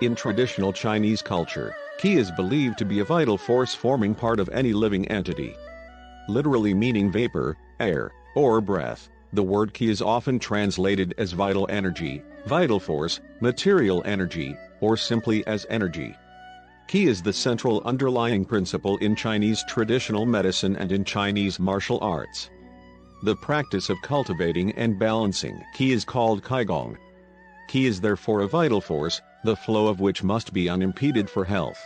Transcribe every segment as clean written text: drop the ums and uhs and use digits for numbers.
In traditional Chinese culture, qi is believed to be a vital force forming part of any living entity. Literally meaning vapor, air, or breath, the word qi is often translated as vital energy, vital force, material energy, or simply as energy. Qi is the central underlying principle in Chinese traditional medicine and in Chinese martial arts. The practice of cultivating and balancing qi is called qigong. Qi is therefore a vital force, the flow of which must be unimpeded for health.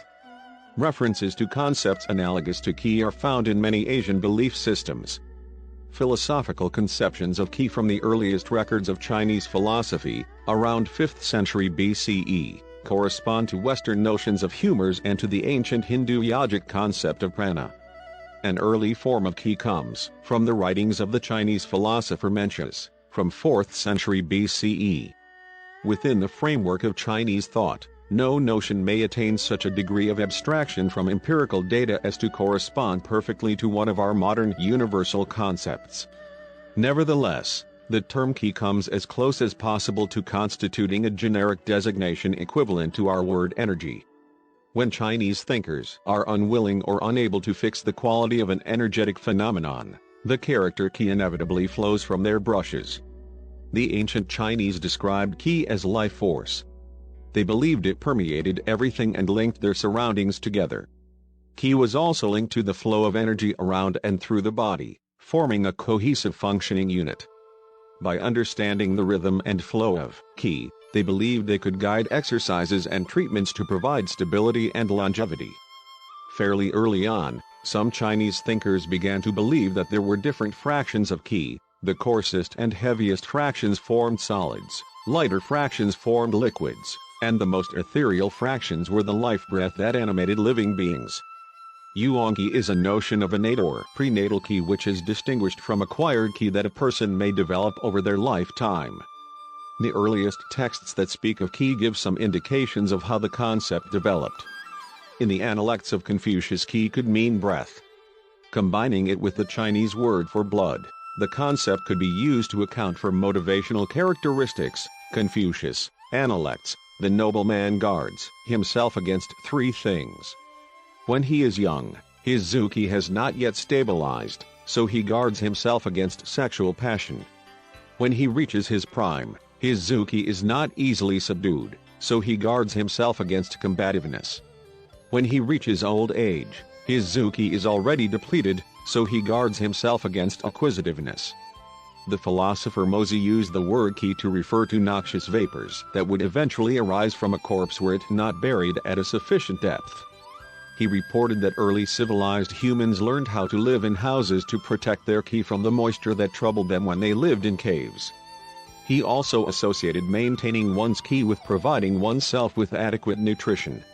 References to concepts analogous to qi are found in many Asian belief systems. Philosophical conceptions of qi from the earliest records of Chinese philosophy, around 5th century BCE, correspond to Western notions of humors and to the ancient Hindu yogic concept of prana. An early form of qi comes from the writings of the Chinese philosopher Mencius, from 4th century BCE. Within the framework of Chinese thought, no notion may attain such a degree of abstraction from empirical data as to correspond perfectly to one of our modern universal concepts. Nevertheless, the term qi comes as close as possible to constituting a generic designation equivalent to our word energy. When Chinese thinkers are unwilling or unable to fix the quality of an energetic phenomenon, the character qi inevitably flows from their brushes. The ancient Chinese described qi as life force. They believed it permeated everything and linked their surroundings together. Qi was also linked to the flow of energy around and through the body, forming a cohesive functioning unit. By understanding the rhythm and flow of qi, they believed they could guide exercises and treatments to provide stability and longevity. Fairly early on, some Chinese thinkers began to believe that there were different fractions of qi. The coarsest and heaviest fractions formed solids, lighter fractions formed liquids, and the most ethereal fractions were the life breath that animated living beings. Yuan qi is a notion of innate or prenatal qi which is distinguished from acquired qi that a person may develop over their lifetime. The earliest texts that speak of qi give some indications of how the concept developed. In the Analects of Confucius, qi could mean breath. Combining it with the Chinese word for blood, the concept could be used to account for motivational characteristics. Confucius, Analects, the nobleman guards himself against three things. When he is young, his qi has not yet stabilized, so he guards himself against sexual passion. When he reaches his prime, his qi is not easily subdued, so he guards himself against combativeness. When he reaches old age, his qi is already depleted, so he guards himself against acquisitiveness. The philosopher Mozi used the word qi to refer to noxious vapors that would eventually arise from a corpse were it not buried at a sufficient depth. He reported that early civilized humans learned how to live in houses to protect their qi from the moisture that troubled them when they lived in caves. He also associated maintaining one's qi with providing oneself with adequate nutrition.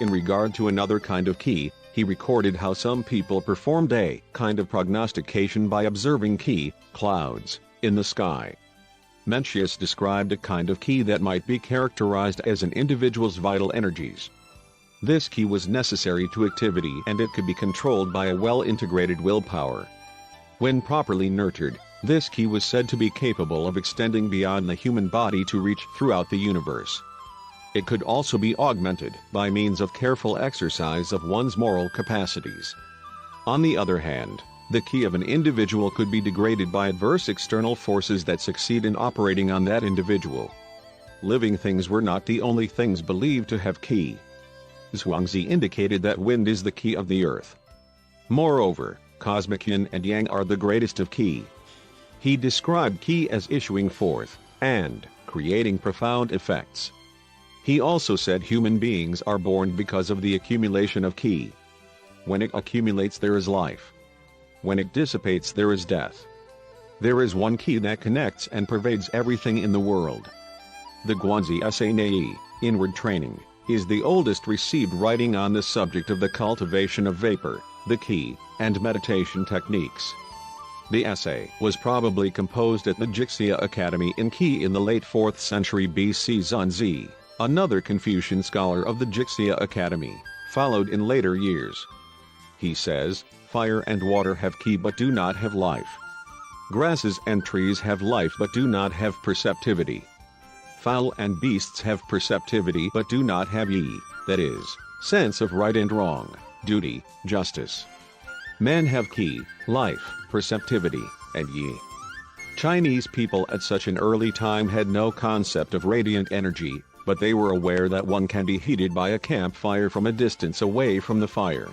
In regard to another kind of qi, he recorded how some people performed a kind of prognostication by observing qi, clouds, in the sky. Mencius described a kind of qi that might be characterized as an individual's vital energies. This qi was necessary to activity and it could be controlled by a well-integrated willpower. When properly nurtured, this qi was said to be capable of extending beyond the human body to reach throughout the universe. It could also be augmented by means of careful exercise of one's moral capacities. On the other hand, the qi of an individual could be degraded by adverse external forces that succeed in operating on that individual. Living things were not the only things believed to have qi. Zhuangzi indicated that wind is the qi of the earth. Moreover, cosmic yin and yang are the greatest of qi. He described qi as issuing forth and creating profound effects. He also said human beings are born because of the accumulation of qi. When it accumulates there is life. When it dissipates there is death. There is one qi that connects and pervades everything in the world. The Guanzi Sanei, Inward Training, is the oldest received writing on the subject of the cultivation of vapor, the qi, and meditation techniques. The essay was probably composed at the Jixia Academy in Qi in the late 4th century BC. Zunzi, another Confucian scholar of the Jixia Academy, followed in later years. He says, "Fire and water have qi but do not have life. Grasses and trees have life but do not have perceptivity. Fowl and beasts have perceptivity but do not have yi, that is, sense of right and wrong, duty, justice. Men have qi, life, perceptivity, and yi. Chinese people at such an early time had no concept of radiant energy, but they were aware that one can be heated by a campfire from a distance away from the fire.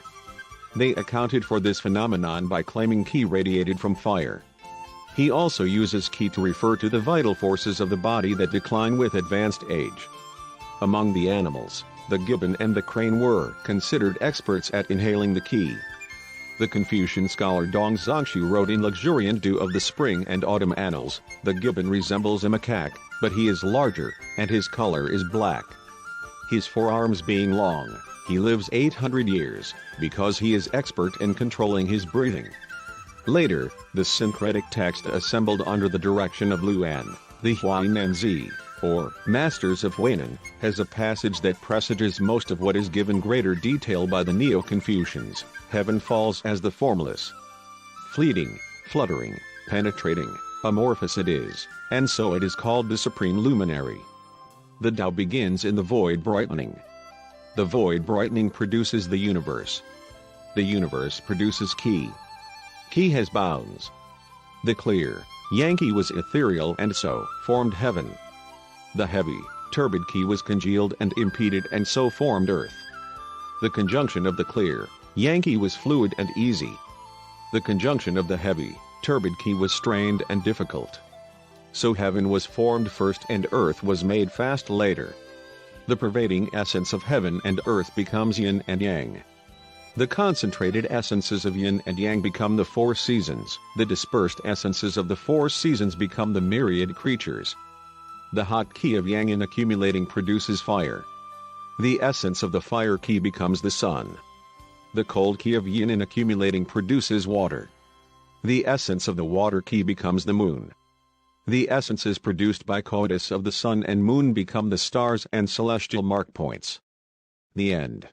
They accounted for this phenomenon by claiming qi radiated from fire. He also uses qi to refer to the vital forces of the body that decline with advanced age. Among the animals, the gibbon and the crane were considered experts at inhaling the qi. The Confucian scholar Dong Zhongshu wrote in Luxuriant Dew of the Spring and Autumn Annals, the gibbon resembles a macaque, but he is larger, and his color is black. His forearms being long, he lives 800 years, because he is expert in controlling his breathing. Later, the syncretic text assembled under the direction of Luan, the Huainanzi, or Masters of Huainan, has a passage that presages most of what is given greater detail by the Neo-Confucians. Heaven falls as the formless. Fleeting, fluttering, penetrating, amorphous it is, and so it is called the supreme luminary. The Tao begins in the void brightening. The void brightening produces the universe. The universe produces qi. Qi has bounds. The clear, yang qi was ethereal and so formed heaven. The heavy, turbid qi was congealed and impeded and so formed earth. The conjunction of the clear, yang qi was fluid and easy. The conjunction of the heavy, turbid qi was strained and difficult. So heaven was formed first and earth was made fast later. The pervading essence of heaven and earth becomes yin and yang. The concentrated essences of yin and yang become the four seasons. The dispersed essences of the four seasons become the myriad creatures. The hot qi of yang in accumulating produces fire. The essence of the fire qi becomes the sun. The cold qi of yin in accumulating produces water. The essence of the water qi becomes the moon. The essences produced by coitus of the sun and moon become the stars and celestial mark points. The end.